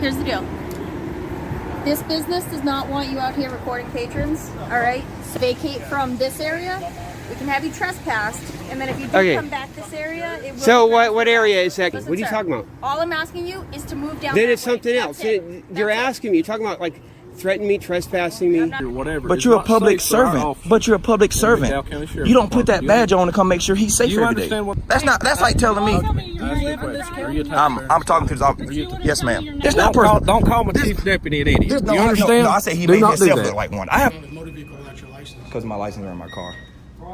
Here's the deal. This business does not want you out here recording patrons, all right? So vacate from this area. We can have you trespassed, and then if you do come back this area, it will... So what area is that? Listen, what are you talking about? All I'm asking you is to move down. Then it's something else. You're asking me. You're talking about like threatening me, trespassing me. Whatever. But you're a public servant. But you're a public servant. You don't put that badge on to come make sure he's safe every day. That's like telling me. I'm talking to his officer. Yes, ma'am. It's not personal. Don't call my chief deputy an idiot. You understand? No, I said he made himself look like one. I have motor vehicle without your license. because my license is in my car.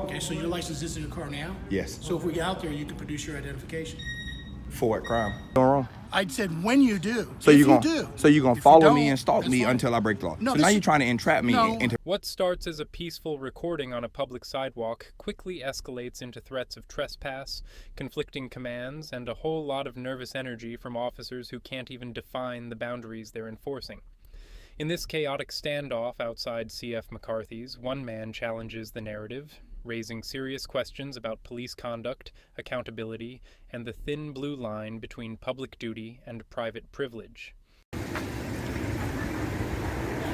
Okay, so your license is in your car now? Yes. So if we get out there, you can produce your identification. For what crime? Going wrong. I said when you do. So you're gonna follow me and stalk me fine. until I break the law. No, so now you're trying to entrap me into. What starts as a peaceful recording on a public sidewalk quickly escalates into threats of trespass, conflicting commands, and a whole lot of nervous energy from officers who can't even define the boundaries they're enforcing. In this chaotic standoff outside C.F. McCarthy's, one man challenges the narrative, raising serious questions about police conduct, accountability, and the thin blue line between public duty and private privilege.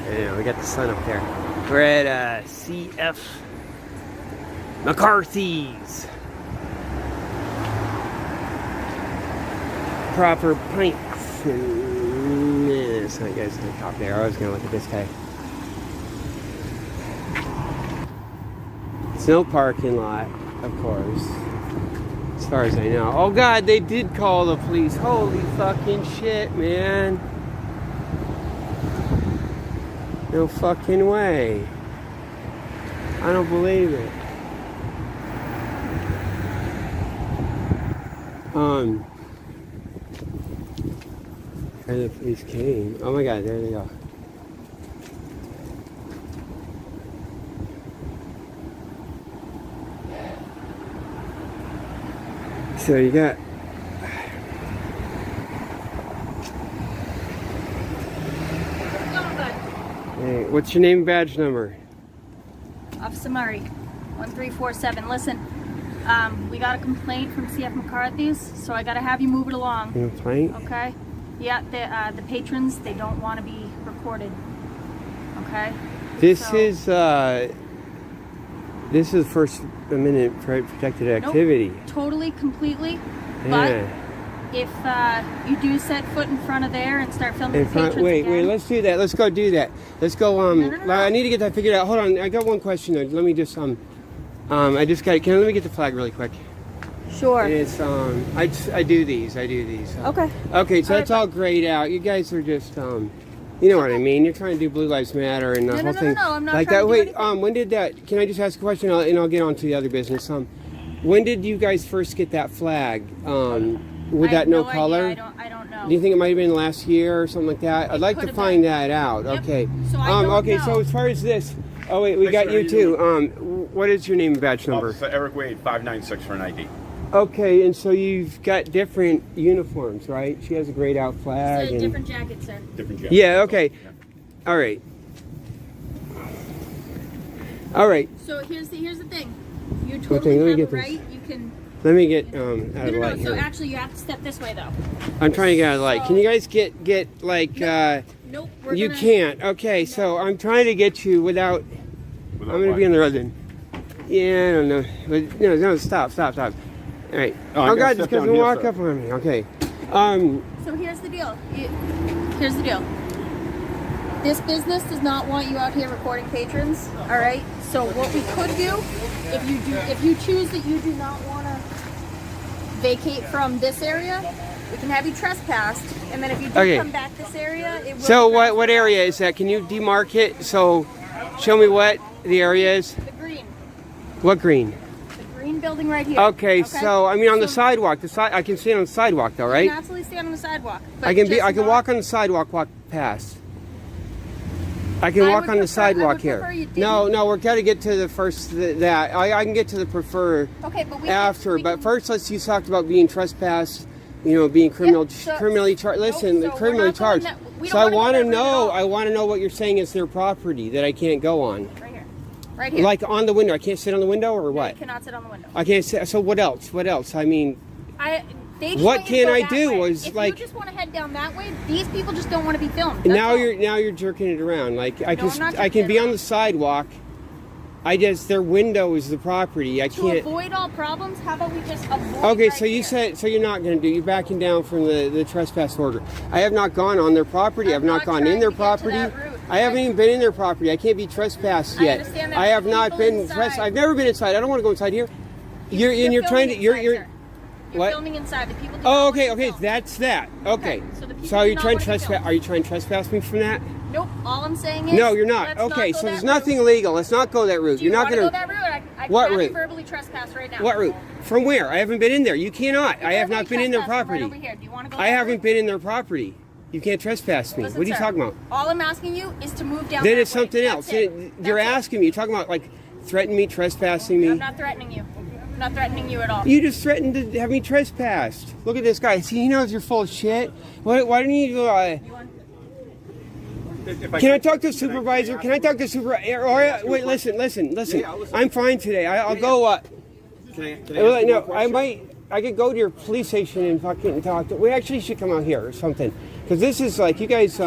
Yeah, we got the sun up there. We're at C.F. McCarthy's. Proper pints. And this guy's on top there. I was gonna look at this guy. It's no parking lot, of course, as far as I know. Oh God, they did call the police. Holy fucking shit, man. No fucking way. I don't believe it. Where the police came. Oh my God, there they go. So you got hey, what's your name and badge number? Officer Murray, 1347. Listen, we got a complaint from C.F. McCarthy's, so I gotta have you move it along. Complaint? Okay? Yeah, the patrons, they don't want to be recorded. Okay? This is First Amendment protected activity. Nope, totally, completely. Yeah. But if you do set foot in front of there and start filming the patrons wait, again, let's do that. Let's go do that. Let's go. No. I need to get that figured out. Hold on, I got one question though. Let me just let me get the flag really quick. Sure. And it's I do these. Okay. Okay, so that's all grayed out. You guys are just you know what I mean. You're trying to do Blue Lives Matter and the whole thing. No, I'm not like trying that. to do Wait, when did that? Can I just ask a question and I'll get on to the other business? When did you guys first get that flag? With that no color? Idea. I don't know. Do you think it might have been last year or something like that? I'd like to find that out. Yep. Okay. So I don't okay, know. so as far as this, oh wait, we got you too. What is your name and badge number? Officer Eric Wade, 596 for an ID. Okay, and so you've got different uniforms, right? She has a grayed out flag. It's a different jacket, sir. Different jacket. Yeah, okay. Yeah. All right. All right. So here's the thing. You Let totally me have get a this. right. You can. Let me get out of the light So here. actually, you have to step this way, though. I'm trying to get out of the light. Can you guys get like? Nope. You can't. Okay, so I'm trying to get you without. I'm going to be on the road then. Yeah, I don't know. But, no, stop. All right. Oh God, just because you walk up on me. Okay. So here's the deal. Here's the deal. This business does not want you out here recording patrons. All right. So what we could do, if you choose that you do not want to vacate from this area, we can have you trespassed, and then if you do come back this area, it will. So what area is that? Can you demarc it? So show me what the area is. The green. What green? The green building right here. Okay, so I mean on the sidewalk. I can stand on the sidewalk though, right? You can absolutely stand on the sidewalk. I can walk on the sidewalk, walk past. I can walk on the sidewalk here. No, we're got to get to the first that. I can get to the prefer after, but first you talked about being trespassed, being criminally charged. Listen, criminally charged. So I want to know what you're saying is their property that I can't go on. Right here. Like on the window. I can't sit on the window or what? You cannot sit on the window. I can't sit. So what else? I mean, They just what want you to can go I that do? way. Was if like you just want to head down that way, these people just don't want to be filmed. now That's you're now you're jerking it around. Like I'm not I can jerking be it on around. the sidewalk. I just their window is the property. I To can't. avoid all problems, how about we just avoid? Okay, right so you here? said so you're not going to do. You're backing down from the trespass order. I have not gone on their property. I've not gone in trying their to get to property. that route. I haven't even been in their property. I can't be trespassed yet. understand that, I have but not people been. inside- I've never been inside. I don't want to go inside here. You're trying to. You're. You're What? filming inside. The people. do Oh, not okay, want to okay, film. that's that. Okay. so the people So are do you not trying want to to trespass? film. Are you trying to trespass me from that? Nope. All I'm saying is. No, you're not. let's Okay, go so that there's route. nothing illegal. Let's not go that route. Do you You're not want to gonna. go that route? I What can have you route? verbally trespass right now. What route? From where? I haven't been in there. You cannot. I have not been in their Trespass from property. Right over here. Do you want to go I that haven't route? been in their property. You can't trespass me. Listen, What are you sir, talking about? All I'm asking you is to move down. Then that it's way. something That's else. it. You're That's it. asking me. You're talking about like threatening me, trespassing me. I'm not threatening you. I'm not threatening you at all. You just threatened to have me trespassed. Look at this guy. See, he knows you're full of shit. Why don't you go? Can I talk to a supervisor? Can I talk to a supervisor? Wait, listen. I'm fine today. I'll go. No, I might. I could go to your police station and fucking talk to. We actually should come out here or something. Because this is like, you guys,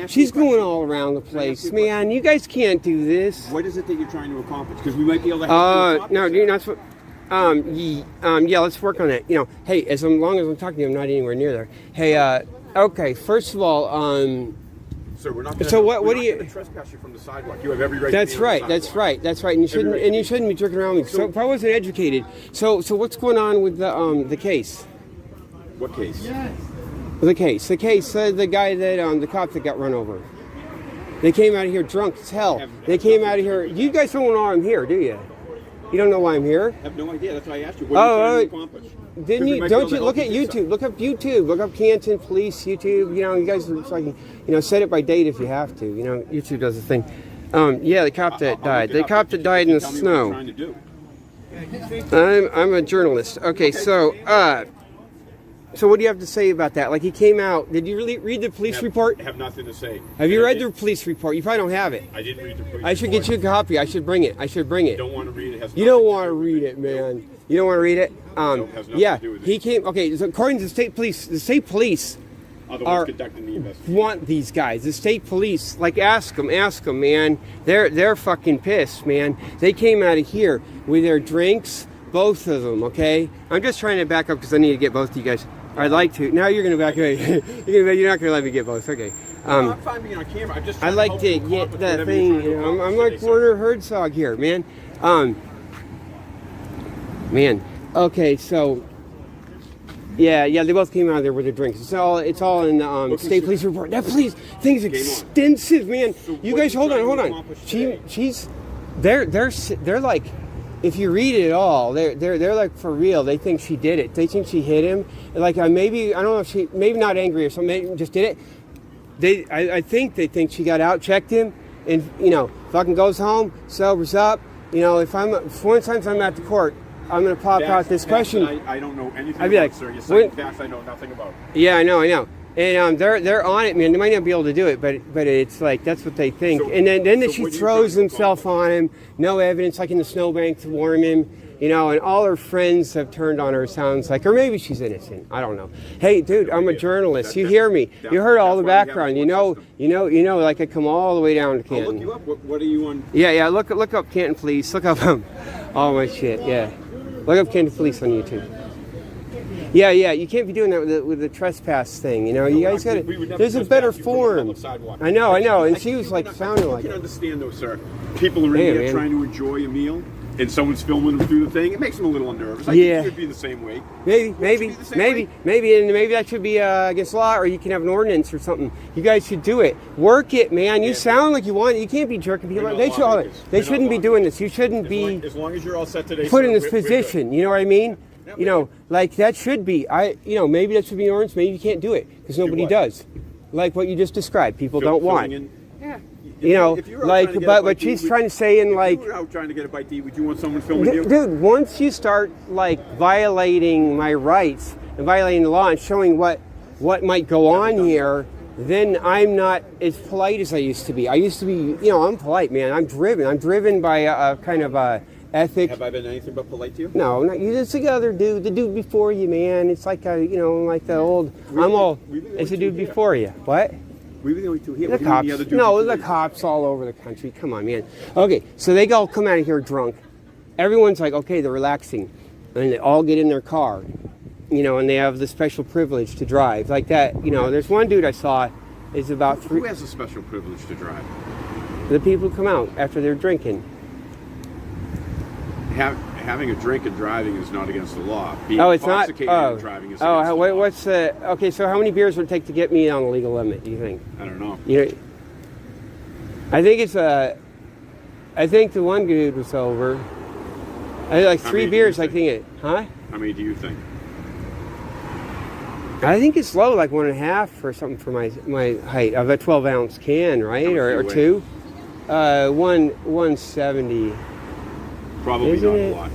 she's going all around the place. Man, you guys can't do this. What is it that you're trying to accomplish? Because we might be able to help you No, accomplish you're not supposed. Yeah, let's work on that. You know, hey, as long as I'm talking to you, I'm not anywhere near there. Hey, okay, first of all, Sir, we're not gonna, so what we're do not you? gonna trespass you from the sidewalk. You have every right That's to be on right. the That's sidewalk. right. That's right. And you shouldn't be jerking around with me. So if I wasn't educated, so what's going on with the case? What case? The case, the guy that the cop that got run over. They came out of here drunk as hell. They came out of here. You guys don't know why I'm here, do you? You don't know why I'm here? I have no idea. That's why I asked you. What are you trying to accomplish? Didn't you? Don't you look at YouTube? Look up YouTube. Look up Canton Police YouTube. You know, you guys are fucking. You know, set it by date if you have to. You know, YouTube does the thing. Yeah, the cop that died. The cop that died in the snow. I'm a journalist. Okay, so so what do you have to say about that? Like, he came out. Did you really read the police report? I have nothing to say. Have you read the police report? You probably don't have it. I didn't read the police I should get you a copy. I should bring it. You don't want to read it. You don't want to read it, man. You don't want to read it? has nothing Yeah, to do with it. he came. Okay, so according to the state police Are the ones conducting the investigation. want these guys. The state police, like, ask them, man. They're fucking pissed, man. They came out of here with their drinks, both of them. Okay, I'm just trying to back up because I need to get both of you guys. I'd like to. Now you're gonna back away. You're not gonna let me get both. Okay. No, I'm fine being on camera. I'm just I trying like help to you get accomplish that whatever thing. you're trying to I'm accomplish like today, sir. Werner Herzog here, man. Man. Okay, so yeah, they both came out of there with their drinks. It's all in the state police report. That police thing's extensive, man. So You what guys, are you hold trying to on. accomplish They're like, if you read it all, they're like for real. They think she did it. They think she hit him. Like maybe I don't know if she maybe not angry or something. Maybe just did it. I think they think she got out, checked him, and fucking goes home, sobers up. Once I'm at the court, I'm gonna pop out this question. I don't know anything I'd be about, like, sir. You're saying facts I know nothing about. Yeah, I know. And they're on it, man. They might not be able to do it, but it's like that's what they think. So- and then so she what are you throws trying to himself on him. No evidence, like in the snowbank to warn him. And all her friends have turned on her. Sounds like, or maybe she's innocent. I don't know. Hey, dude, I'm a journalist. You hear me? You heard all the that's why we background. have a You know. Like I come all the way down to I'll Canton. look you up. What are you on? Yeah. Look up Canton Police. Look up all my shit. Yeah. Look up Canton Police on YouTube. Yeah. You can't be doing that with the trespass thing. You guys got We would to. never There's a better trespass you from the form. public sidewalk. I know. And she was like sounding like You can it. understand though, sir. People are in Hey, there man. trying to enjoy a meal, and someone's filming them through the thing. It makes them a little nervous. I Yeah. think it should be the same way. Maybe, be the same way. and maybe that should be against law, or you can have an ordinance or something. You guys should do it. Work it, man. You sound like you want it. You can't be jerking people. We're not They lawmakers. they We're not shouldn't be lawmakers. doing this. You shouldn't be As long as you're all set today, put sir, in this we're good. position. You know what I mean? Like that should be. Maybe that should be an ordinance. Maybe you can't do it because nobody what? does. Like what you just described. People don't want. Filming in- If you were out trying to get a but bite to she's eat, trying to say in if like. you were out trying to get a bite to eat, would you want someone filming you? Dude, once you start like violating my rights and violating the law and showing what might go on here, then I'm not as polite as I used to be. I used to be, I'm polite, man. I'm driven by a kind of a ethic. Have I been anything but polite to you? No, not you. It's the other dude, the dude before you, man. It's like a, you know, like the old. It's the dude before you. What? We were the only two here. The cops. No, the cops all over the country. Come on, man. Okay, so they all come out of here drunk. Everyone's like, okay, they're relaxing, and they all get in their car, you know, and they have the special privilege to drive like that. You know, there's one dude I saw is about Who has a special privilege to drive? The people who come out after they're drinking. Having a drink and driving is not against the law. Being Oh, it's not. intoxicated and driving is against the law. What's the? Okay, so how many beers would it take to get me on the legal limit? Do you think? I don't know. You know, I think it's I think the one dude was over. I had like 3 beers. I think it. Huh? How many do you think? I think it's low, like 1.5 or something for my height of a 12-ounce can, right? Or 2. 170. Probably Isn't not it? a lot.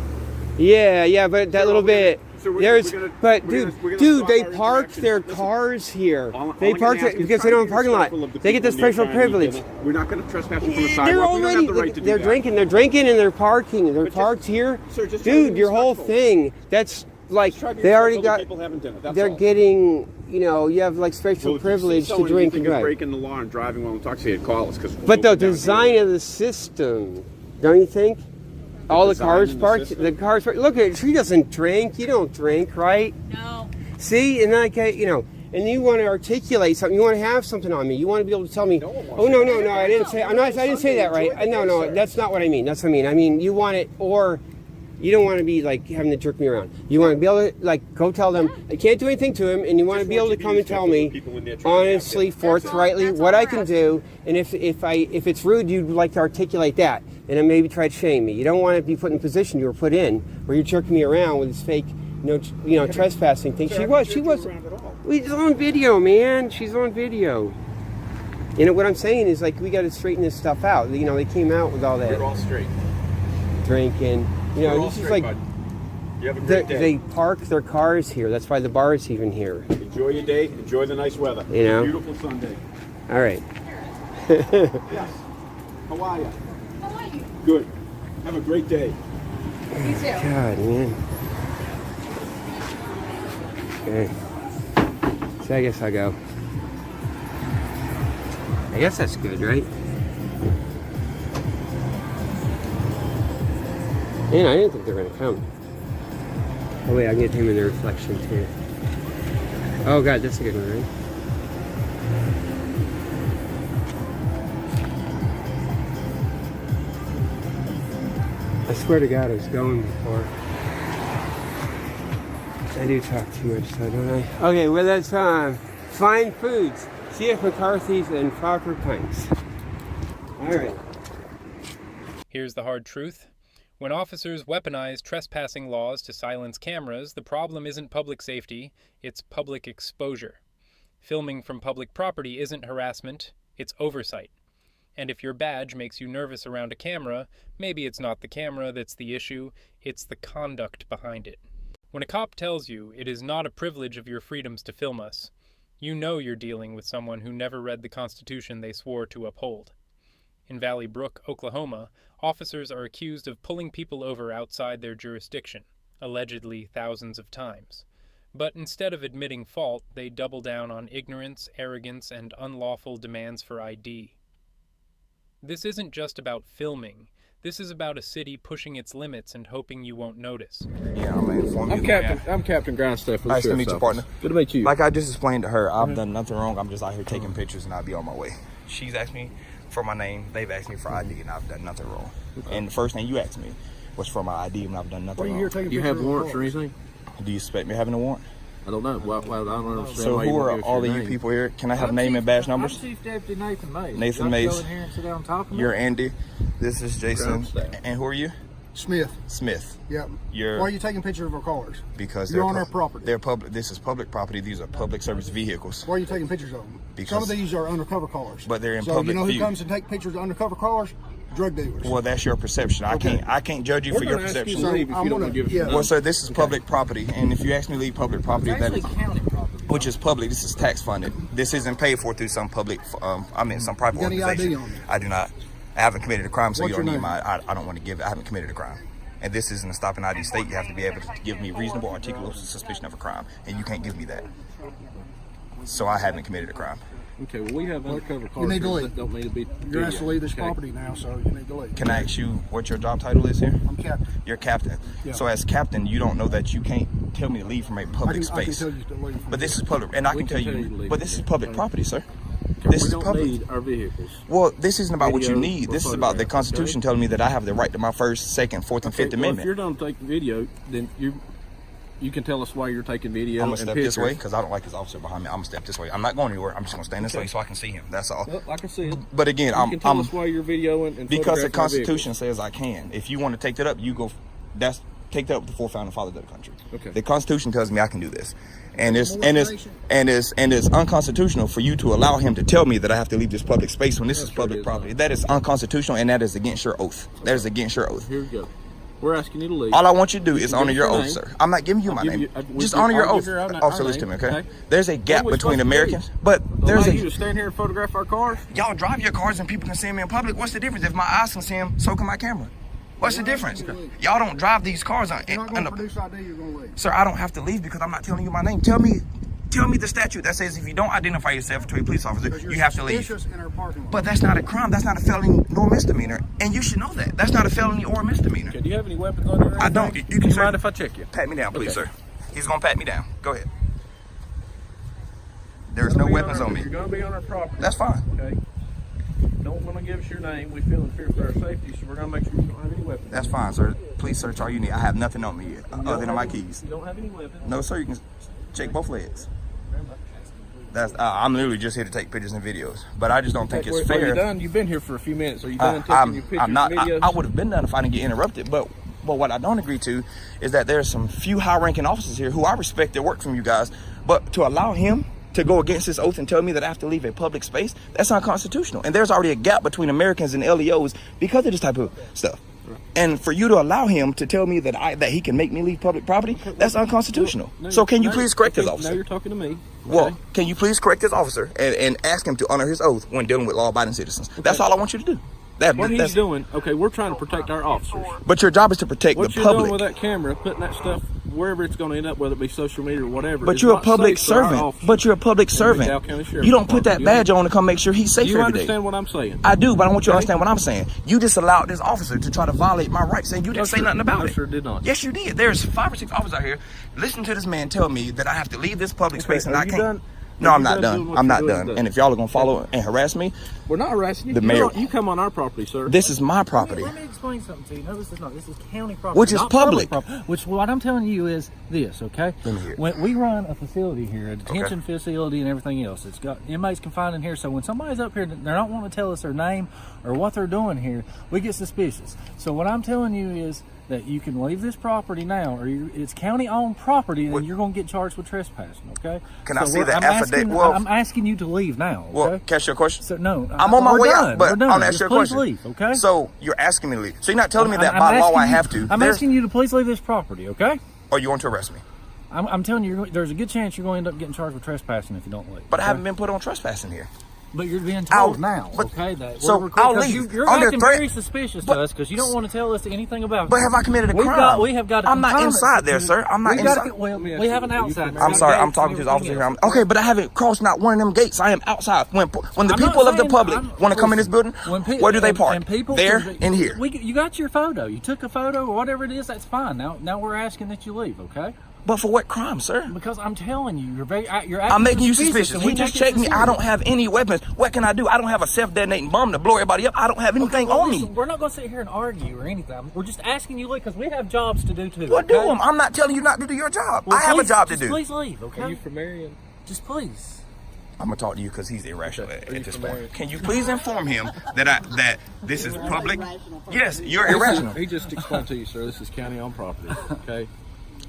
Yeah, but that little bit. Dude, they parked their Listen, cars here. They parked it because they don't have a parking lot. They get the special privilege. We're not going to trespass you from the They're sidewalk. We don't already. have the right to do They're that. drinking. They're drinking and they're parking. They're parked here. Sir, just try to Dude, be your whole respectful. thing. That's like Try to be they already respectful got. to people having dinner. That's They're all. getting. You know, you have like special Well, if you see privilege to someone you drink think and is drive. breaking the law and driving while intoxicated, call us. But the design of the system, don't you think? All the cars design in the parked. system? The cars parked. Look at it. She doesn't drink. You don't drink, right? No. See, and like you know, and you want to articulate something. You want to have something on me. You want to be able to tell me. Oh no, I didn't say. I didn't say that right. No, that's not what I mean. That's what I mean. I mean, you want it, or you don't want to be like having to jerk me around. You want to be able to like go tell them I can't do anything to him, and you want to be able to come and tell me honestly, forthrightly what I can do. And if it's rude, you'd like to articulate that, and then maybe try to shame me. You don't want to be put in a position you were put in where you're jerking me around with this fake. Trespassing thing. She was. She's on video, man. She's on video. You know what I'm saying is like we got to straighten this stuff out. You know, they came out with all that. We're all straight. Drinking. You know, this is like you have a great day. they park their cars here. That's why the bar is even here. Enjoy your day. Enjoy the nice weather. You know? Beautiful Sunday. All right. Yes. How are you? How are you? Good. Have a great day. You too. God, man. Okay. So I guess I'll go. I guess that's good, right? Man, I didn't think they were gonna come. Oh wait, I can get him in the reflection too. Oh god, that's a good one, right? I swear to God, I was going before. I do talk too much, though, don't I? Okay, well, that's fine foods. C.F. McCarthy's and Proper Pints. All right. Here's the hard truth. When officers weaponize trespassing laws to silence cameras, the problem isn't public safety, it's public exposure. Filming from public property isn't harassment, it's oversight. And if your badge makes you nervous around a camera, maybe it's not the camera that's the issue, it's the conduct behind it. When a cop tells you it is not a privilege of your freedoms to film us, you know you're dealing with someone who never read the Constitution they swore to uphold. In Valley Brook, Oklahoma, officers are accused of pulling people over outside their jurisdiction, allegedly thousands of times. But instead of admitting fault, they double down on ignorance, arrogance, and unlawful demands for ID. This isn't just about filming. This is about a city pushing its limits and hoping you won't notice. Yeah, I'm Captain Grindstaff. Nice to meet you, partner. Good to meet you. Like I just explained to her, I've done nothing wrong. I'm just out here taking pictures and I'll be on my way. She's asked me for my name. They've asked me for ID and I've done nothing wrong. Okay. And the first thing you asked me was for my ID and I've done nothing wrong. Do you have warrants or anything? Do you expect me having a warrant? I don't know. Well, I don't understand. So who are all of you people here? Can I have name and badge numbers? I'm Chief Deputy Nathan Mays. Nathan Mays. Go in here and sit down and talk to me. You're Andy. This is Jason. And who are you? Smith. Smith. Yep. Why are you taking pictures of our cars? Because you're on our property. They're public. This is public property. These are public service vehicles. Why are you taking pictures of them? Because some of these are undercover cars. But they're in so public you know who view. comes and take pictures of undercover cars? Drug dealers. Well, that's your perception. Okay. I can't judge you for your perception. Well, sir, this is public property, and if you ask me to leave public property, It's actually county property. Which is public. This is tax funded. This isn't paid for through some public. Some private You got any organization. ID on you? I do not. I haven't committed a crime, so What's you don't your need name? my. I don't want to give it. I haven't committed a crime. and this isn't a stop and ID state, you have to be able to give me reasonable, articulable suspicion of a crime, and you can't give me that. So I haven't committed a crime. Okay, well, we have undercover cars. You need to leave. That don't need to be. You're asked to leave this property now, so you need to leave. Can I ask you what your job title is here? I'm captain. You're captain. Yeah. So as captain, you don't know that you can't tell me to leave from a public I can space. tell you to leave. But this is public, and I We can tell can tell you to you, leave. but this is public property, sir. Okay, This we is don't public. need our vehicles. Well, this isn't about what you Video need. or This is about the photographs, Constitution telling me that I have the right to my First, Second, Fourth, and Fifth Well, if you're Amendment. done taking video, then you can tell us why you're taking video. I'm gonna and step pictures. this way because I don't like this officer behind me. I'm gonna step this way. I'm not going anywhere. I'm just gonna stand this way so I can see him. That's all. Well, like I said, But again, you can tell us why you're videoing and because the photographing our Constitution says I can. If you want to take that up, you go. Take that up with the four founding fathers of the country. Okay. The Constitution tells me I can do this, and it's unconstitutional for you to allow him to tell me that I have to leave this public space when this is public property. That is unconstitutional, and that is against your oath. That is against your oath. Here we go. We're asking you to leave. All I want you to do is can honor give your us your oath, name. sir. I'm not giving you my give name. you- Just I'll honor your give oath. you our Officer, name, listen to me, okay? okay? There's a gap What are we between supposed to Americans, do? but there's Allow you a... to stand here and photograph our cars? Y'all drive your cars and people can see me in public. What's the difference? If my eyes can see him, so can my camera. What's the difference? Y'all don't drive these cars on... You're not going to produce ID, you're going to leave. Sir, I don't have to leave because I'm not telling you my name. Tell me the statute that says if you don't identify yourself to a police officer, you have to leave. Suspicious in our parking lot. But that's not a crime. That's not a felony nor misdemeanor. And you should know that. That's not a felony or a misdemeanor. Okay, do you have any weapons on you? I don't. You can Do you sir, mind if I check you? pat me down, please, Okay. sir. He's going to pat me down. Go ahead. There's no weapons on me. You're going to be on our property. That's fine. Okay. Don't want to give us your name. We feel in fear for our safety, so we're going to make sure you don't have any weapons. That's fine, sir. Please search all you need. I have nothing on me other than my keys. You don't have any weapons. No, sir. You can check both legs. I'm literally just here to take pictures and videos, but I just don't think it's Are you fair. done? You've been here for a few minutes. Are you done taking your pictures I'm not. and videos? I would have been done if I didn't get interrupted. But what I don't agree to is that there's some few high-ranking officers here who I respect their work from you guys, but to allow him to go against his oath and tell me that I have to leave a public space, that's unconstitutional. And there's already a gap between Americans and LEOs because of this type of stuff. And for you to allow him to tell me that he can make me leave public property, that's unconstitutional. So can you please correct this officer? Now you're talking to me. Well, can you please correct this officer and ask him to honor his oath when dealing with law-abiding citizens? That's all I want you to do. What he's doing, okay, we're trying to protect our officers. But your job is to protect What the you're public. doing with that camera, putting that stuff wherever it's going to end up, whether it be social media or whatever. But is you're a not public safe for our servant. officers. But you're a public In the servant. McDowell County Sheriff's You don't put that Department. badge on to come make sure he's safe Do you every day. understand what I'm saying? I do, but I want you to understand what I'm saying. You just allowed this officer to try to violate my rights, and you didn't say nothing about I it. sure did not. Yes, you did. There's 5 or 6 officers out here. Listen to this man tell me that I have to leave this public space and are I you can't. done? No, Are I'm you not done doing done. what I'm you're not doing? done. And if y'all are gonna follow and harass me, We're not harassing you. The mayor- You come on our property, sir. this is my property. Let me explain something to you. No, this is not. This is county property. Which is not public. property. Which what I'm telling you is this, okay? Let me hear it. When we run a facility here, a detention facility and everything else, it's got inmates confined in here. So when somebody's up here, they're not wanting to tell us their name or what they're doing here, we get suspicious. So what I'm telling you is that you can leave this property now, or it's county-owned property, and you're going to get charged with trespassing, okay? Can I see the affidavit? I'm asking you to leave now, okay? Well, catch your question. So, no, I'm on my we're way done. out, but We're done. I want to ask Just you a please question. leave, okay? So you're asking me to leave. So you're not telling me that I'm by law asking I you- have to. I'm asking you to please leave this property, okay? Or you want to arrest me? I'm telling you, there's a good chance you're going to end up getting charged with trespassing if you don't leave. But I okay? haven't been put on trespassing here. But you're being told I'll- now, but- okay? That so we're recording- I'll 'cause leave. You're Under acting threat- very suspicious but- to us because you don't want to tell us anything about. But have I committed a crime? We have got. I'm not inside there, sir. I'm not inside. We have an outside. I'm sorry. I'm talking to the officer here. Okay, but I haven't crossed not one of them gates. I am outside. When the I'm not people of the saying- public want to come in this building, where do they park? And people there and here. You got your photo. You took a photo or whatever it is. That's fine. Now we're asking that you leave, okay? But for what crime, sir? Because I'm telling you, you're I'm making you suspicious. and He we just take it checked me. I serious. don't have any weapons. What can I do? I don't have a self-detonating bomb to blow everybody up. I don't have anything Well, on listen, me. we're not going to sit here and argue or anything. We're just asking you to leave because we have jobs to do too. Well, do okay? them. I'm not telling you not to do your job. Well, I have a please- job to just do. Please leave, okay? Are you from Marion? Just please. I'm gonna talk to you because he's irrational Okay. Are at you this from point. Marion? Can you please inform him that this is public? Yes, you're irrational. He just explained to you, sir. This is county-owned property. Okay.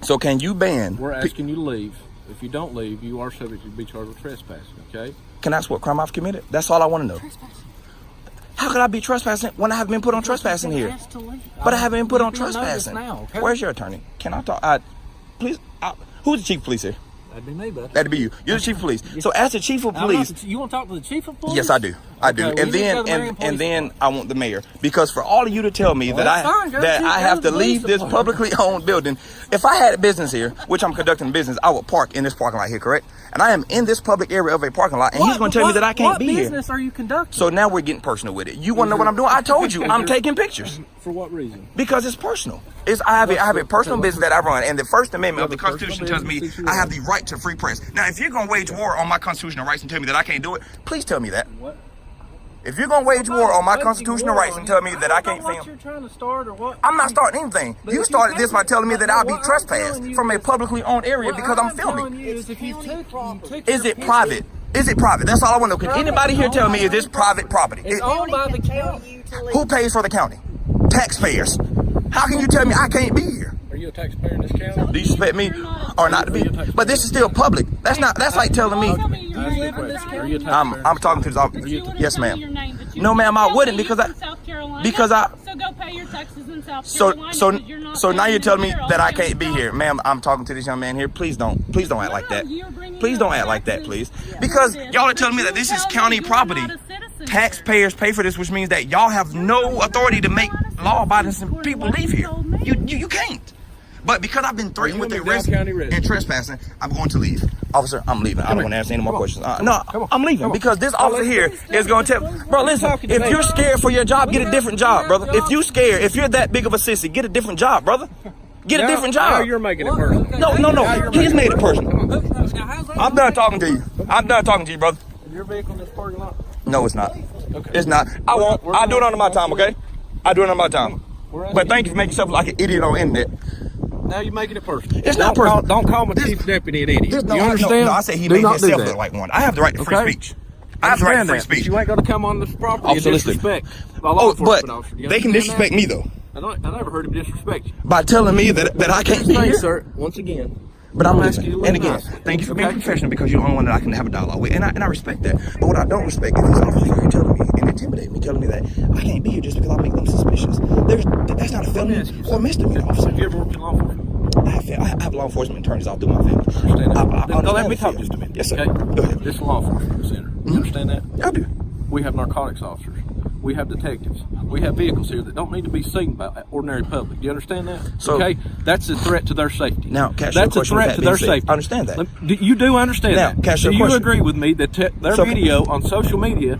So can you ban? We're asking you to leave. If you don't leave, you are subject to be charged with trespassing. Okay. Can I ask what crime I've committed? That's all I want to know. How could I be trespassing when I haven't been put on trespassing here? Asked to leave. But I haven't been put on You're being noticed trespassing. now, okay? Where's your attorney? Can I talk? Please. Who's the chief of police here? That'd be me, bud. That'd be you. You're the chief of police. So as the chief of police, You want to talk to the chief of police? yes, I do. I do. Okay, well, And then I want the mayor, because for all of you to tell me that I have to leave this publicly owned building, if I had a business here, which I'm conducting business, I would park in this parking lot here, correct? And I am in this public area of a parking lot, and he's going to tell me that I can't be here. What business are you conducting? So now we're getting personal with it. You want to know what I'm doing? I told you I'm taking pictures. For what reason? Because it's personal. I have a personal business that I run, and the First Amendment of the Constitution tells me I have the right to free press. Now, if you're going to wage war on my constitutional rights and tell me that I can't do it, please tell me that. If you're going to wage war on my constitutional rights and tell me that I can't film, what you're trying to start or what? I'm not starting anything. You started this by telling me that I'll be trespassed from a publicly owned area because I'm filming. Is it private? Is it private? That's all I want to know. Can anybody here tell me, is this private property? It's owned by the county. Who pays for the county? Taxpayers. How can you tell me I can't be here? Are you a taxpayer in this county? Do you expect me or not to be? But this is still public. That's like telling me. Do you live in this county? I'm talking to the officer. Yes, ma'am. No, ma'am, I wouldn't because I. So go pay your taxes in South Carolina. So now you're telling me that I can't be here, ma'am. I'm talking to this young man here. Please don't act like that. Please don't act like that, please. Because y'all are telling me that this is county property. Taxpayers pay for this, which means that y'all have no authority to make law-abiding people leave here. You can't. But because I've been threatened with arrest and trespassing, I'm going to leave. Officer, I'm leaving. I don't want to answer any more questions. No, I'm leaving because this officer here is going to tell. Bro, listen, if you're scared for your job, get a different job, brother. If you're scared, if you're that big of a sissy, get a different job, brother. Get a different job. Now you're making it personal. No. He's made it personal. I'm done talking to you. I'm done talking to you, brother. Your vehicle in this parking lot? No, it's not. It's not. I won't. I'll do it under my time, okay? I'll do it under my time. But thank you for making yourself like an idiot on the internet. Now you're making it personal. It's not personal. Don't call my chief deputy an idiot. You understand? No, I say he made himself look like one. I have the right to free speech. I have the right to free speech. You ain't going to come on this property and disrespect a law enforcement officer. They can disrespect me, though. I never heard him disrespect you. By telling me that I can't be here. Sir, once again. But I'm asking, and again, thank you for being professional because you're the only one that I can have a dialogue with, and I respect that. But what I don't respect is these officers are telling me and intimidating me, telling me that I can't be here just because I make them suspicious. That's not a felony or misdemeanor, officer. Have you ever worked in law enforcement? I have law enforcement attorneys all through my family. Now let me talk just a minute. Yes, sir. Okay? Go ahead. This is a law enforcement center. You understand that? I do. We have narcotics officers. We have detectives. We have vehicles here that don't need to be seen by ordinary public. Do you understand that? So, okay, that's a threat to their safety. Now, that's a threat to their safety. I understand that. You do understand now, that. Do you agree with me that their video on social media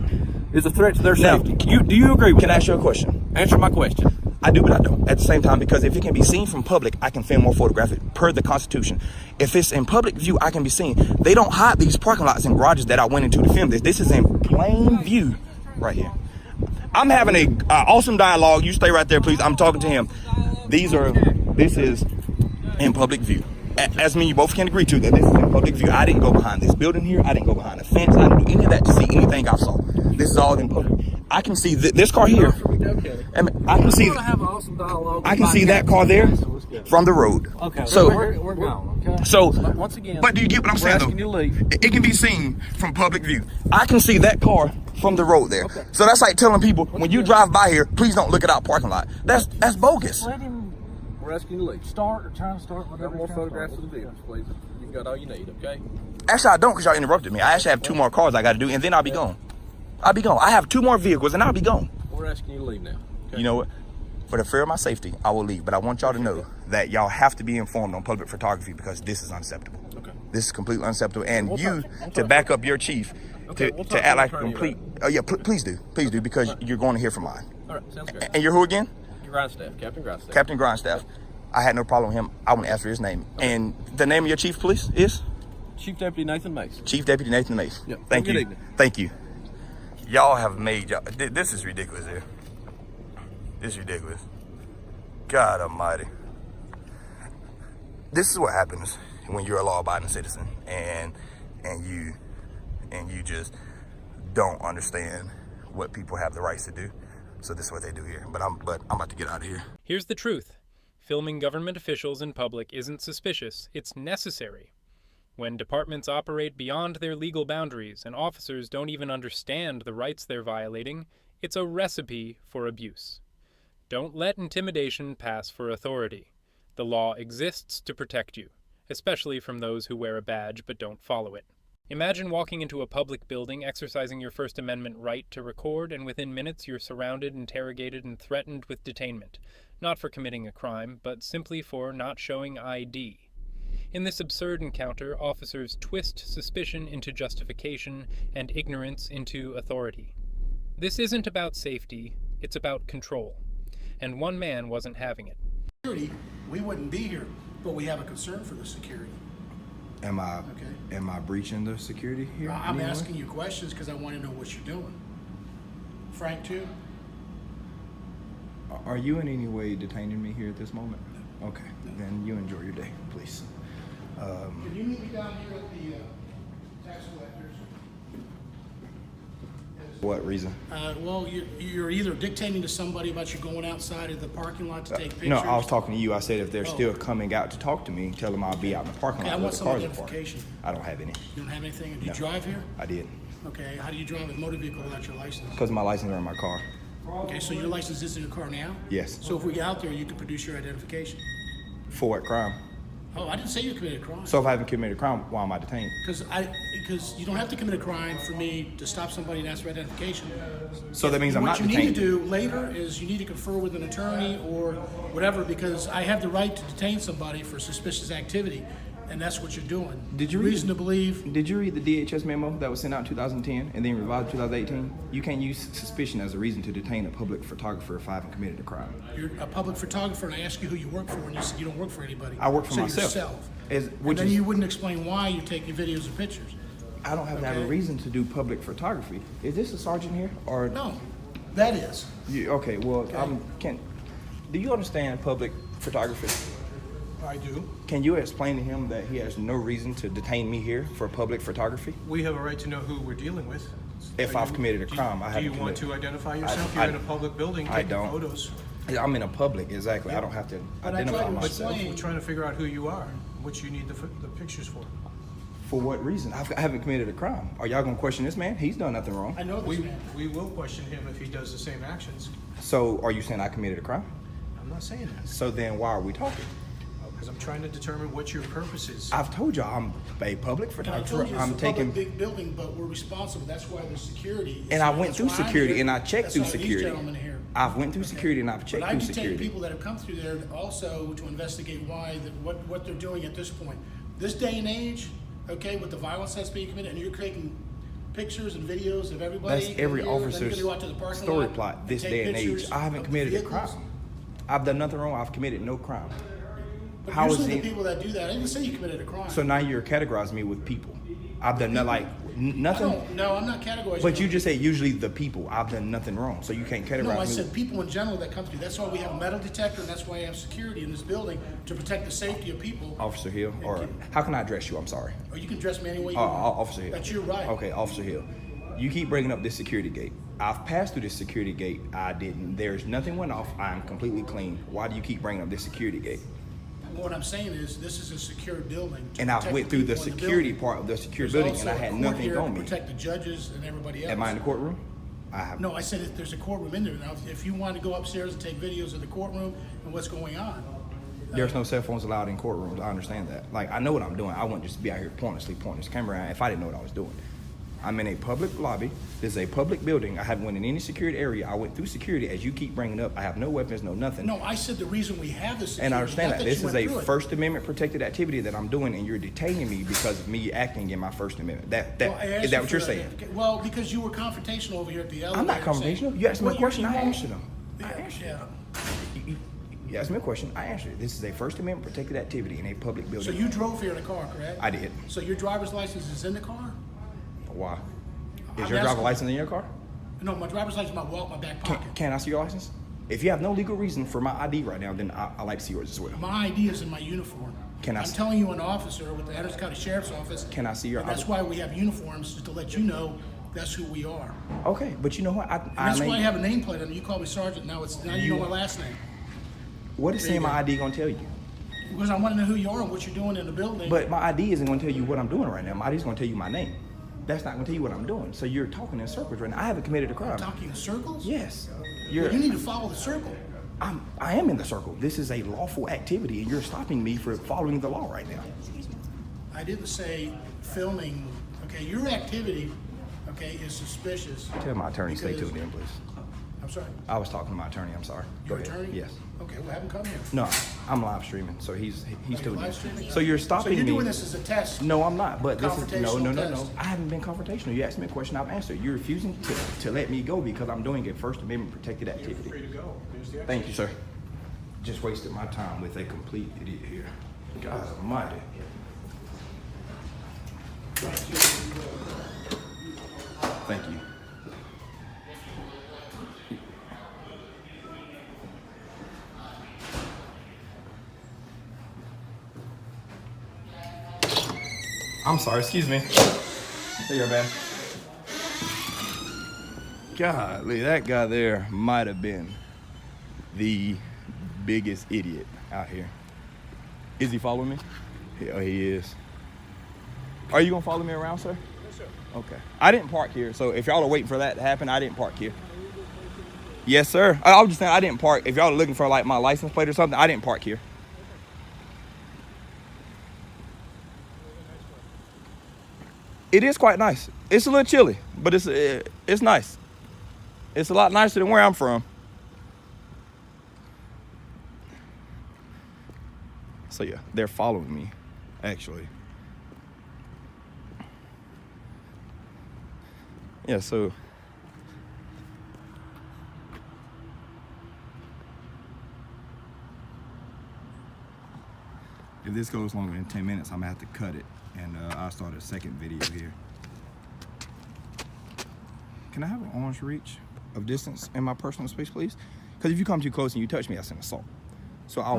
is a threat to their safety? Do you agree with that? Can I ask you a question? Answer my question. I do, but I don't. At the same time, because if it can be seen from public, I can film or photograph it per the Constitution. If it's in public view, I can be seen. They don't hide these parking lots and garages that I went into to film this. This is in plain view right here. I'm having a awesome dialogue. You stay right there, please. I'm talking to him. This is in public view. As me and you both can agree to that this is in public view. I didn't go behind this building here. I didn't go behind a fence. I didn't do any of that to see anything I saw. This is all in public. I can see this car here. And I can see that car there from the road. Okay, so we're gone. Okay. So once again, but do you get what I'm saying though? You to leave. It can be seen from public view. I can see that car from the road there. Okay. So that's like telling people when you drive by here, please don't look at our parking lot. That's bogus. Let him We're asking you to leave. trying to start whatever. Got more photographs of the vehicles, please. You've got all you need, okay? Actually, I don't because y'all interrupted me. I actually have 2 more cars I got to do, and then I'll be gone. I have 2 more vehicles, and I'll be gone. We're asking you to leave now. Okay? You know what? For the fear of my safety, I will leave. But I want y'all to know that y'all have to be informed on public photography because this is unacceptable. Okay. This is completely unacceptable. And to back up your chief, to act like a complete... Oh, yeah, please do. Please do because you're going to hear from mine. All right, sounds great. And you're who again? Grindstaff, Captain Grindstaff. Captain Grindstaff. I had no problem with him. I want to ask for his name. Okay. And the name of your chief, police is? Chief Deputy Nathan Mace. Chief Deputy Nathan Mace. Yep. Thank you. Evening. Thank you. Y'all have made this is ridiculous here. This is ridiculous. God almighty. This is what happens when you're a law-abiding citizen and you just don't understand what people have the rights to do. So this is what they do here. But I'm about to get out of here. Here's the truth. Filming government officials in public isn't suspicious, it's necessary. When departments operate beyond their legal boundaries and officers don't even understand the rights they're violating, it's a recipe for abuse. Don't let intimidation pass for authority. The law exists to protect you, especially from those who wear a badge but don't follow it. Imagine walking into a public building, exercising your First Amendment right to record, and within minutes you're surrounded, interrogated, and threatened with detainment. Not for committing a crime, but simply for not showing ID. In this absurd encounter, officers twist suspicion into justification and ignorance into authority. This isn't about safety, it's about control. And one man wasn't having it. We wouldn't be here, but we have a concern for the security. Am I breaching the security here? I'm asking you questions because I want to know what you're doing. Frank, too? Are you in any way detaining me here at this moment? Okay, then you enjoy your day, please. Can you meet me down here at the tax collectors? What reason? Well, you're either dictating to somebody about you going outside of the parking lot to take pictures. No, I was talking to you. I said if they're still coming out to talk to me, tell them I'll be out in the parking lot. I where want the some cars are identification. parked. I don't have any. You don't have anything? Do you drive here? I did. Okay, how do you drive a motor vehicle without your license? Because my license is in my car. Okay, so your license is in your car now? Yes. So if we get out there, you can produce your identification. For what crime? Oh, I didn't say you committed a crime. So if I haven't committed a crime, why am I detained? Because you don't have to commit a crime for me to stop somebody and ask for identification. So that means I'm not detained. What you need to do later is you need to confer with an attorney or whatever, because I have the right to detain somebody for suspicious activity, and that's what you're doing. Did you reason to believe? Did you read the DHS memo that was sent out in 2010 and then revised in 2018? You can't use suspicion as a reason to detain a public photographer if I haven't committed a crime. You're a public photographer, and I ask you who you work for, and you said you don't work for anybody. I work for so myself. And then you wouldn't explain why you're taking videos and pictures. I don't have to have a reason to do public photography. Is this a sergeant here or no? That is. Okay. Well, do you understand public photography? I do. Can you explain to him that he has no reason to detain me here for public photography? We have a right to know who we're dealing with. If I've committed a crime, I haven't. Do you want to identify yourself? You're in a public building taking photos. I'm in a public, exactly. I don't have to identify myself. We're trying to figure out who you are, what you need the pictures for. For what reason? I haven't committed a crime. Are y'all gonna question this man? He's done nothing wrong. I know this man. We will question him if he does the same actions. So are you saying I committed a crime? I'm not saying that. So then why are we talking? Because I'm trying to determine what your purpose is. I've told y'all I'm a public photographer. I'm taking a big building, but we're responsible. That's why there's security. And I went through security and I checked through security. These gentlemen here. I've went through security and I've checked through security. But I detain people that have come through there also to investigate what they're doing at this point. This day and age, okay, with the violence that's being committed, and you're creating pictures and videos of everybody. That's every officer's story plot this day and age. I haven't committed a crime. I've done nothing wrong. I've committed no crime. But usually the people that do that, I didn't say you committed a crime. So now you're categorizing me with people. I've done nothing. No, I'm not categorizing. But you just say usually the people. I've done nothing wrong, so you can't categorize me. No, I said people in general that come through. That's why we have a metal detector, and that's why we have security in this building to protect the safety of people. Officer Hill, or how can I address you? I'm sorry. Or you can address me any way you want. Officer Hill. That's your right. Okay, Officer Hill. You keep bringing up this security gate. I've passed through this security gate. I didn't. There's nothing went off. I'm completely clean. Why do you keep bringing up this security gate? What I'm saying is this is a secure building. And I went through the security part of the secure building, and I had nothing on me. To protect the judges and everybody else. Am I in the courtroom? No, I said if there's a courtroom in there. Now, if you want to go upstairs and take videos of the courtroom and what's going on. There's no cell phones allowed in courtrooms. I understand that. Like, I know what I'm doing. I wouldn't just be out here pointing this camera out if I didn't know what I was doing. I'm in a public lobby. This is a public building. I haven't went in any security area. I went through security, as you keep bringing up. I have no weapons, no nothing. No, I said the reason we have this security. And I understand that. This is a First Amendment protected activity that I'm doing, and you're detaining me because of me acting in my First Amendment. Is that what you're saying? Well, because you were confrontational over here at the elevator. I'm not confrontational. You asked me a question, I answered them. Yeah. You asked me a question, I answered it. This is a First Amendment protected activity in a public building. So you drove here in a car, correct? I did. So your driver's license is in the car? Why? Is your driver's license in your car? No, my driver's license is in my wallet, my back pocket. Can I see your license? If you have no legal reason for my ID right now, then I like to see yours as well. My ID is in my uniform. I'm telling you, an officer with the Anderson County Sheriff's Office. Can I see your ID? That's why we have uniforms, just to let you know that's who we are. Okay, but you know what? That's why I have a nameplate on it. You call me Sergeant, now you know my last name. What is saying my ID gonna tell you? Because I want to know who you are and what you're doing in the building. But my ID isn't gonna tell you what I'm doing right now. My ID is gonna tell you my name. That's not going to tell you what I'm doing. So you're talking in circles right now. I haven't committed a crime. I'm talking in circles? Yes. You need to follow the circle. I am in the circle. This is a lawful activity, and you're stopping me for following the law right now. I didn't say filming. Okay, your activity, okay, is suspicious. Tell my attorney stay because- tuned in, please. I'm sorry. I was talking to my attorney. I'm sorry. Go Your ahead. attorney? Yes. Okay, well, have him come here. No, I'm live streaming, so he's you're tuned live in. streaming? So you're So stopping you're me. doing this as a test? No, I'm not. But this is no. Confrontational test. I haven't been confrontational. You asked me a question, I've answered. You're refusing to let me go because I'm doing a First Amendment protected activity. Free to go. There's the Thank you, sir. Just wasted my time with a complete idiot here. God almighty. Thank you. I'm sorry, excuse me. There you go, man. Golly, that guy there might have been the biggest idiot out here. Is he following me? Yeah, he is. Are you gonna follow me around, sir? Yes, sir. Okay. I didn't park here, so if y'all are waiting for that to happen, I didn't park here. Yes, sir. I was just saying I didn't park. If y'all are looking for like my license plate or something, I didn't park here. It is quite nice. It's a little chilly, but it's nice. It's a lot nicer than where I'm from. So yeah, they're following me, actually. Yeah, so. If this goes longer than 10 minutes, I'm gonna have to cut it. And I'll start a second video here. Can I have an arm's reach of distance in my personal space, please? Because if you come too close and you touch me, that's an assault. So I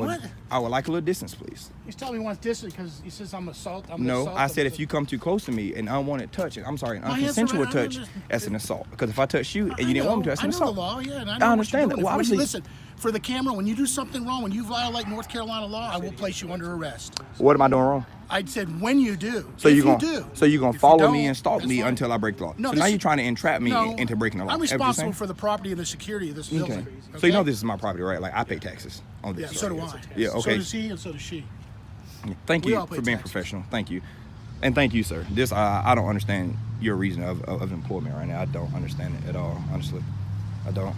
would like a little distance, please. He's telling me he wants distance because he says I'm assault. No, I said if you come too close to me and unwanted touch, I'm sorry, an unconsensual touch, that's an assault. Because if I touch you and you didn't want me to, that's an assault. I know the law, yeah, and I understand that. Well, obviously, listen, for the camera, when you do something wrong, when you violate North Carolina law, I will place you under arrest. What am I doing wrong? I said when you do. So if you're gonna do. So you're gonna If follow you me don't, and stalk that's me fine. until I break the law. No, so now you're trying to entrap me no, into breaking the law. I'm responsible for the property and the security of this Okay. building. So you know this is my property, right? Like I pay taxes on this. Yeah, so do I. Yeah, okay. So does he and so does she. Thank We you all pay for being taxes. professional. Thank you. And thank you, sir. This I don't understand your reason of employment right now. I don't understand it at all, honestly. I don't.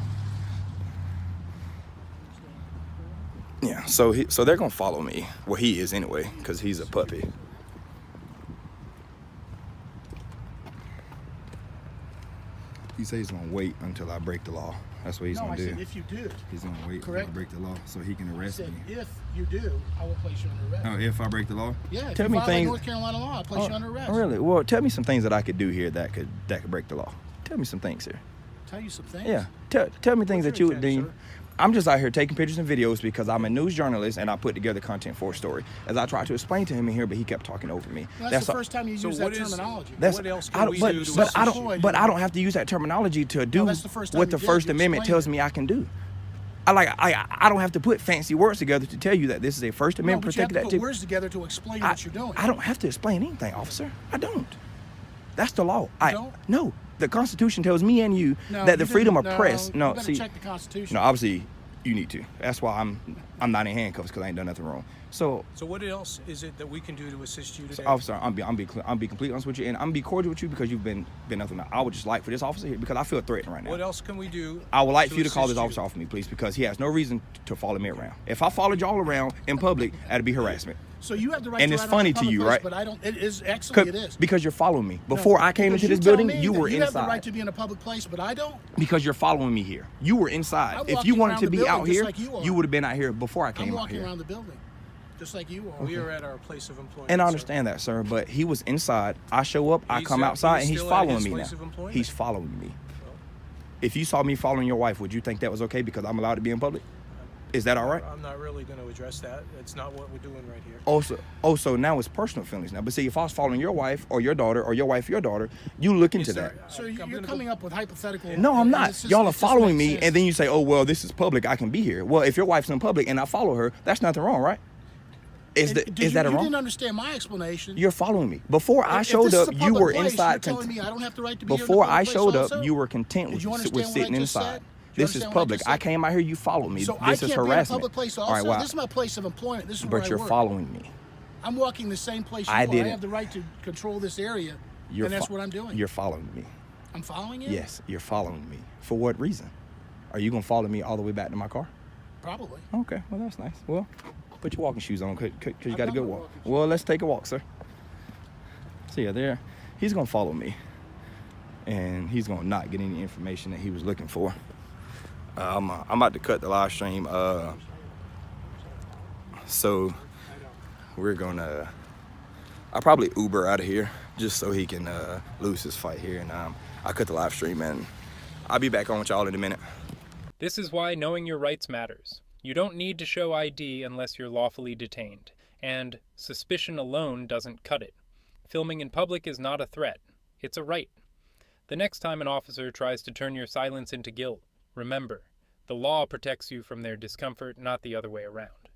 Yeah, so they're gonna follow me. Well, he is anyway, because he's a puppy. He says he's gonna wait until I break the law. That's what he's gonna do. No, I said if you do. He's gonna wait until I break the law so he can I arrest said me. if you do, I will place you under arrest. Oh, if I break the law? Yeah, if Tell you me violate things. North Carolina law, I'll place you under arrest. Really? Well, tell me some things that I could do here that could break the law. Tell me some things here. Tell you some things. Yeah. Tell me things that you would intent, deem. I'm just out here taking pictures and videos because I'm a news journalist and I put together content for a story. As I tried to explain to him in here, but he kept talking over me. Well, that's the first time you use that terminology. What else can we do to but I don't have to use that terminology to do that's the first time what you the did. First You Amendment explained tells it. me I can do. I don't have to put fancy words together to tell you that this is a First No, Amendment but you have protected to put activity. words together to explain what you're doing. I don't have to explain anything, officer. I don't. That's the law. don't? No. The Constitution tells me and you No, that the you freedom of didn't- press. you No, better see. check the Constitution. No, obviously you need to. That's why I'm not in handcuffs because I ain't done nothing wrong. So, what else is it that we can do to assist you today? officer, I'm be completely honest with you, and I'm be cordial with you because you've been nothing. I would just like for this officer here because I feel threatened right now. What else can we do? I would like for you to call assist this officer off me, please, because he has no reason to follow me around. If I followed y'all around in public, that'd be harassment. So you have the right And to it's ride funny on a to public you, place, right? But I don't. It is actually it is. Because you're following me. Before I came Because into you this tell building, me you that were you have inside. the right to be in a public place, but I don't. Because you're following me here. You were inside. I'm If you walking wanted around to the be building out just here, like you are. you would have been out here before I I'm came out walking here. around the building, just like you are. We are at our place of employment. And I sir. understand that, sir, but he was inside. I show up, I He's come at- outside, he's and he's still at following his me now. place of employment? He's following me. If you saw me following your wife, would you think that was okay because I'm allowed to be in public? Is that all right? I'm not really going to address that. It's not what we're doing right here. Also, now it's personal feelings now. But see, if I was following your wife or your daughter or your wife, your daughter, you look into that. So you're coming up with hypothetical. No, I'm not. Y'all are It's just following makes me, sense. and then you say, "Oh, well, this is public. I can be here." Well, if your wife's in public and I follow her, that's nothing wrong, right? Is that You wrong? didn't understand my explanation. You're following me. Before I If showed this is up, a you public were place, inside. You're telling me I don't have the right to be here in a Before public I place showed up, also? you were content Did with you understand what I sitting just inside. said? This is public. I came out here. You followed me. So This I is can't be in a harassment. public place also. All right, wow. This is my place of employment. This is where But I you're work. following me. I'm walking the same place you I are. didn't. I have the right to control this area And that's what I'm doing. You're following me. I'm following you? Yes, you're following me. For what reason? Are you gonna follow me all the way back to my car? Probably. Okay, well that's nice. Well, put your walking shoes on, cause you got a good walk. Well, let's take a walk, sir. So yeah, there, he's gonna follow me, and he's gonna not get any information that he was looking for. I'm about to cut the live stream. So we're gonna, I'll probably Uber out of here just so he can lose his fight here, and I'll cut the live stream, and I'll be back on with y'all in a minute. This is why knowing your rights matters. You don't need to show ID unless you're lawfully detained, and suspicion alone doesn't cut it. Filming in public is not a threat. It's a right. The next time an officer tries to turn your silence into guilt, remember, the law protects you from their discomfort, not the other way around.